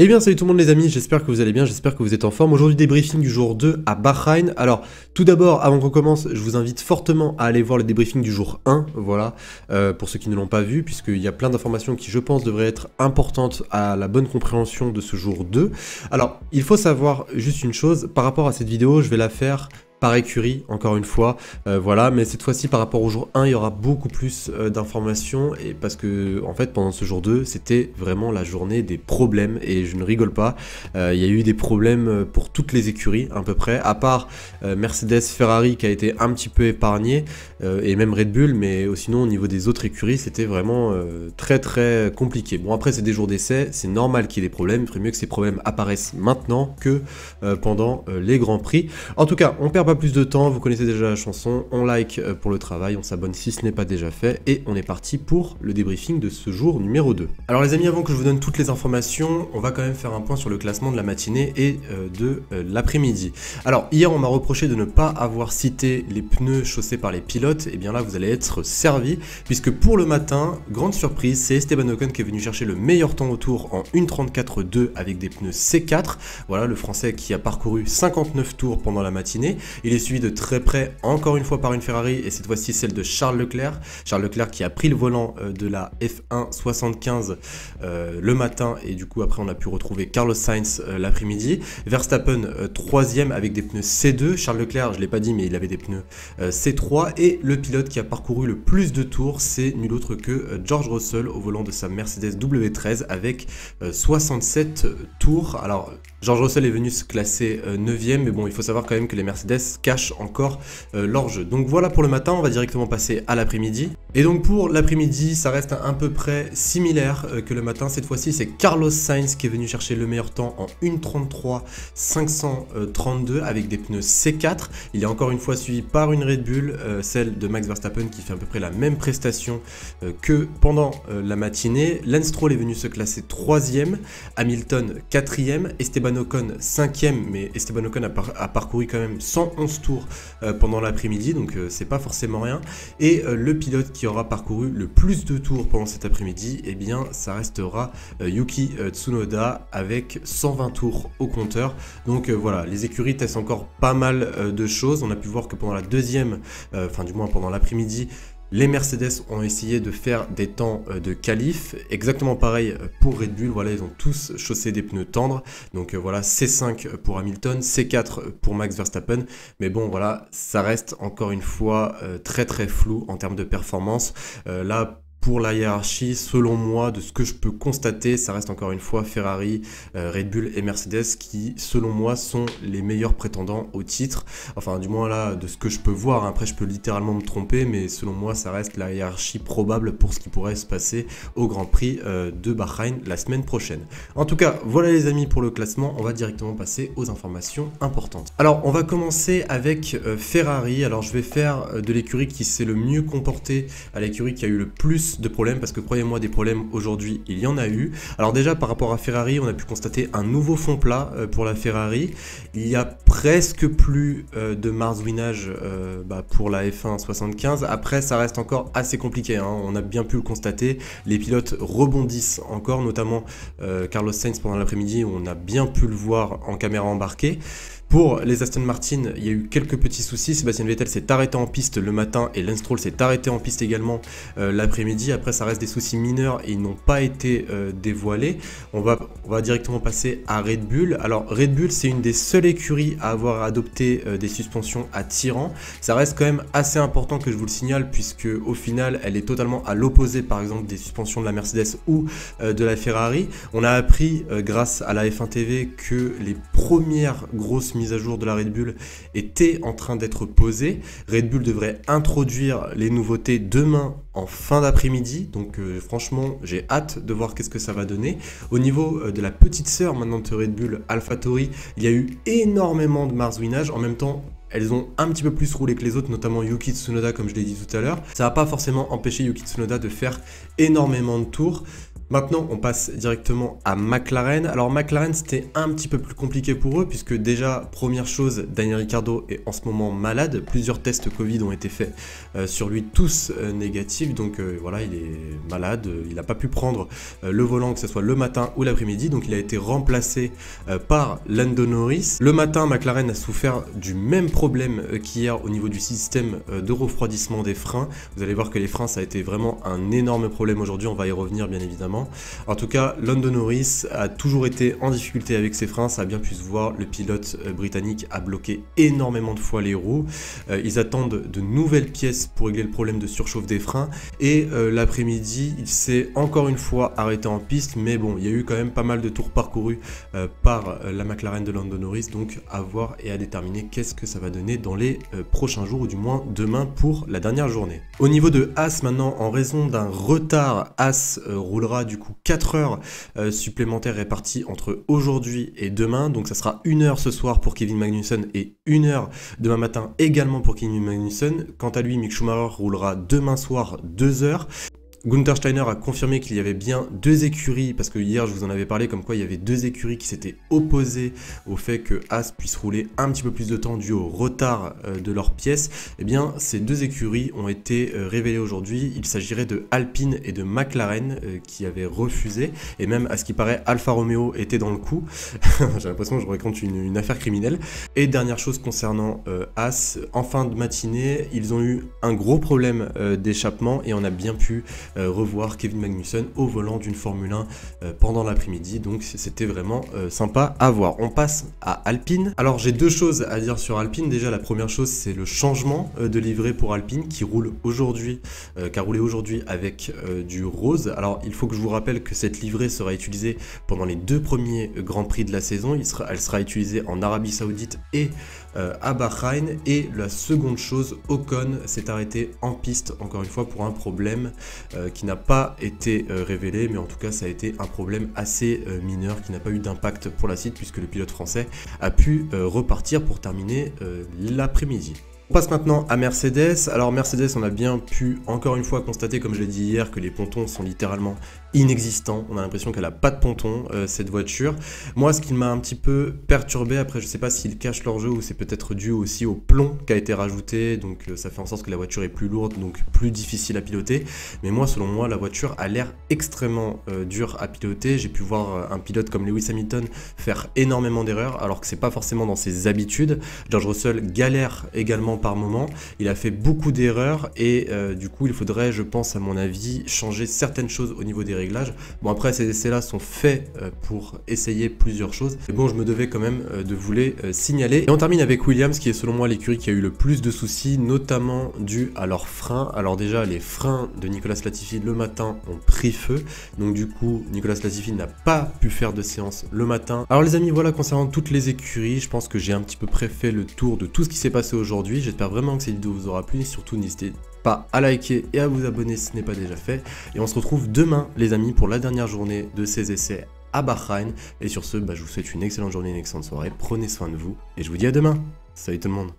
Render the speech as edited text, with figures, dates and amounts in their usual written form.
Eh bien salut tout le monde les amis, j'espère que vous allez bien, j'espère que vous êtes en forme. Aujourd'hui débriefing du jour 2 à Bahreïn. Alors tout d'abord, avant qu'on commence, je vous invite fortement à aller voir le débriefing du jour 1, voilà, pour ceux qui ne l'ont pas vu, puisqu'il y a plein d'informations qui je pense devraient être importantes à la bonne compréhension de ce jour 2. Alors il faut savoir juste une chose, par rapport à cette vidéo, je vais la faire par écurie, encore une fois, voilà, mais cette fois-ci par rapport au jour 1, il y aura beaucoup plus d'informations, et parce que, en fait, pendant ce jour 2, c'était vraiment la journée des problèmes, et je ne rigole pas, il y a eu des problèmes pour toutes les écuries, à peu près, à part Mercedes, Ferrari, qui a été un petit peu épargné, et même Red Bull, mais sinon, au niveau des autres écuries, c'était vraiment très très compliqué. Bon, après, c'est des jours d'essai, c'est normal qu'il y ait des problèmes, il ferait mieux que ces problèmes apparaissent maintenant que pendant les Grands Prix. En tout cas, on perd pas plus de temps, vous connaissez déjà la chanson, on like pour le travail, on s'abonne si ce n'est pas déjà fait, et on est parti pour le débriefing de ce jour numéro 2. Alors les amis, avant que je vous donne toutes les informations, on va quand même faire un point sur le classement de la matinée et de l'après-midi. Alors hier on m'a reproché de ne pas avoir cité les pneus chaussés par les pilotes, et bien là vous allez être servi, puisque pour le matin, grande surprise, c'est Esteban Ocon qui est venu chercher le meilleur temps au tour en 1:34.2 avec des pneus C4, voilà le français qui a parcouru 59 tours pendant la matinée. Il est suivi de très près, encore une fois, par une Ferrari, et cette fois-ci celle de Charles Leclerc. Charles Leclerc qui a pris le volant de la F1 75 le matin, et du coup après on a pu retrouver Carlos Sainz l'après-midi. Verstappen 3ème avec des pneus C2. Charles Leclerc, je ne l'ai pas dit, mais il avait des pneus C3. Et le pilote qui a parcouru le plus de tours, c'est nul autre que George Russell au volant de sa Mercedes W13 avec 67 tours. Alors George Russell est venu se classer 9ème, mais bon, il faut savoir quand même que les Mercedes cachent encore leur jeu. Donc voilà pour le matin, on va directement passer à l'après-midi. Et donc pour l'après-midi, ça reste à peu près similaire que le matin. Cette fois-ci, c'est Carlos Sainz qui est venu chercher le meilleur temps en 1:33.532 avec des pneus C4. Il est encore une fois suivi par une Red Bull, celle de Max Verstappen qui fait à peu près la même prestation que pendant la matinée. Lance Stroll est venu se classer 3ème, Hamilton 4ème, Esteban Ocon 5ème, mais Esteban Ocon a parcouru quand même 111 tours pendant l'après-midi, donc c'est pas forcément rien. Et le pilote qui aura parcouru le plus de tours pendant cet après-midi, eh bien ça restera Yuki Tsunoda avec 120 tours au compteur. Donc voilà, les écuries testent encore pas mal de choses. On a pu voir que pendant la deuxième, enfin du moins pendant l'après-midi, les Mercedes ont essayé de faire des temps de qualif, exactement pareil pour Red Bull, voilà, ils ont tous chaussé des pneus tendres, donc voilà, C5 pour Hamilton, C4 pour Max Verstappen, mais bon voilà, ça reste encore une fois très très flou en termes de performance. Là, pour la hiérarchie, selon moi, de ce que je peux constater, ça reste encore une fois Ferrari, Red Bull et Mercedes qui, selon moi, sont les meilleurs prétendants au titre. Enfin, du moins là, de ce que je peux voir. Après, je peux littéralement me tromper, mais selon moi, ça reste la hiérarchie probable pour ce qui pourrait se passer au Grand Prix de Bahreïn la semaine prochaine. En tout cas, voilà les amis pour le classement. On va directement passer aux informations importantes. Alors, on va commencer avec Ferrari. Alors, je vais faire de l'écurie qui s'est le mieux comportée à l'écurie qui a eu le plus de problèmes, parce que croyez-moi, des problèmes aujourd'hui il y en a eu. Alors déjà par rapport à Ferrari, on a pu constater un nouveau fond plat pour la Ferrari. Il y a presque plus de marsouinage pour la F1 75. Après ça reste encore assez compliqué, hein. On a bien pu le constater, les pilotes rebondissent encore, notamment Carlos Sainz pendant l'après-midi, on a bien pu le voir en caméra embarquée. Pour les Aston Martin, il y a eu quelques petits soucis. Sébastien Vettel s'est arrêté en piste le matin et Lance Stroll s'est arrêté en piste également l'après-midi. Après, ça reste des soucis mineurs et ils n'ont pas été dévoilés. On va directement passer à Red Bull. Alors, Red Bull, c'est une des seules écuries à avoir adopté des suspensions à tirant. Ça reste quand même assez important que je vous le signale, puisque au final, elle est totalement à l'opposé, par exemple, des suspensions de la Mercedes ou de la Ferrari. On a appris, grâce à la F1 TV, que les premières grosses mise à jour de la Red Bull était en train d'être posée. Red Bull devrait introduire les nouveautés demain en fin d'après-midi, donc franchement j'ai hâte de voir qu'est-ce que ça va donner. Au niveau de la petite sœur maintenant de Red Bull, AlphaTauri, il y a eu énormément de marsouinage. En même temps, elles ont un petit peu plus roulé que les autres, notamment Yuki Tsunoda, comme je l'ai dit tout à l'heure. Ça n'a pas forcément empêché Yuki Tsunoda de faire énormément de tours. Maintenant, on passe directement à McLaren. Alors McLaren, c'était un petit peu plus compliqué pour eux, puisque déjà, première chose, Daniel Ricciardo est en ce moment malade. Plusieurs tests Covid ont été faits sur lui, tous négatifs. Donc voilà, il est malade. Il n'a pas pu prendre le volant, que ce soit le matin ou l'après-midi. Donc il a été remplacé par Lando Norris. Le matin, McLaren a souffert du même problème qu'hier au niveau du système de refroidissement des freins. Vous allez voir que les freins, ça a été vraiment un énorme problème aujourd'hui. On va y revenir bien évidemment. En tout cas, Lando Norris a toujours été en difficulté avec ses freins, ça a bien pu se voir, le pilote britannique a bloqué énormément de fois les roues. Ils attendent de nouvelles pièces pour régler le problème de surchauffe des freins et l'après-midi, il s'est encore une fois arrêté en piste, mais bon, il y a eu quand même pas mal de tours parcourus par la McLaren de Lando Norris, donc à voir et à déterminer qu'est-ce que ça va donner dans les prochains jours, ou du moins demain pour la dernière journée. Au niveau de Haas maintenant, en raison d'un retard, Haas roulera du coup 4 heures supplémentaires réparties entre aujourd'hui et demain, donc ça sera 1 heure ce soir pour Kevin Magnussen et 1 heure demain matin également pour Kevin Magnussen. Quant à lui, Mick Schumacher roulera demain soir 2 heures. Gunther Steiner a confirmé qu'il y avait bien 2 écuries, parce que hier je vous en avais parlé comme quoi il y avait 2 écuries qui s'étaient opposées au fait que Haas puisse rouler un petit peu plus de temps dû au retard de leurs pièces. Eh bien ces 2 écuries ont été révélées aujourd'hui. Il s'agirait de Alpine et de McLaren qui avaient refusé, et même à ce qui paraît Alfa Romeo était dans le coup. J'ai l'impression que je raconte une affaire criminelle. Et dernière chose concernant Haas, en fin de matinée ils ont eu un gros problème d'échappement et on a bien pu revoir Kevin Magnussen au volant d'une Formule 1 pendant l'après-midi, donc c'était vraiment sympa à voir. On passe à Alpine. Alors j'ai 2 choses à dire sur Alpine. Déjà la première chose, c'est le changement de livrée pour Alpine qui roule aujourd'hui, qui a roulé aujourd'hui avec du rose. Alors il faut que je vous rappelle que cette livrée sera utilisée pendant les 2 premiers Grands Prix de la saison. Elle sera utilisée en Arabie Saoudite et à Bahreïn. Et la seconde chose, Ocon s'est arrêté en piste encore une fois pour un problème qui n'a pas été révélé, mais en tout cas ça a été un problème assez mineur qui n'a pas eu d'impact pour la suite puisque le pilote français a pu repartir pour terminer l'après-midi. On passe maintenant à Mercedes. Alors Mercedes, on a bien pu encore une fois constater, comme je l'ai dit hier, que les pontons sont littéralement inexistants. On a l'impression qu'elle n'a pas de ponton, cette voiture. Moi, ce qui m'a un petit peu perturbé, après je sais pas s'ils cachent leur jeu ou c'est peut-être dû aussi au plomb qui a été rajouté, donc ça fait en sorte que la voiture est plus lourde, donc plus difficile à piloter. Mais moi, selon moi, la voiture a l'air extrêmement dure à piloter. J'ai pu voir un pilote comme Lewis Hamilton faire énormément d'erreurs, alors que c'est pas forcément dans ses habitudes. George Russell galère également par moment, il a fait beaucoup d'erreurs et du coup il faudrait, je pense à mon avis, changer certaines choses au niveau des réglages. Bon, après ces essais-là sont faits pour essayer plusieurs choses, mais bon, je me devais quand même de vous les signaler. Et on termine avec Williams, qui est selon moi l'écurie qui a eu le plus de soucis, notamment dû à leurs freins. Alors déjà, les freins de Nicolas Latifi le matin ont pris feu, donc du coup Nicolas Latifi n'a pas pu faire de séance le matin. Alors les amis, voilà concernant toutes les écuries, je pense que j'ai un petit peu fait le tour de tout ce qui s'est passé aujourd'hui. J'espère vraiment que cette vidéo vous aura plu, surtout n'hésitez pas à liker et à vous abonner si ce n'est pas déjà fait. Et on se retrouve demain les amis pour la dernière journée de ces essais à Bahreïn. Et sur ce, je vous souhaite une excellente journée, une excellente soirée, prenez soin de vous et je vous dis à demain. Salut tout le monde.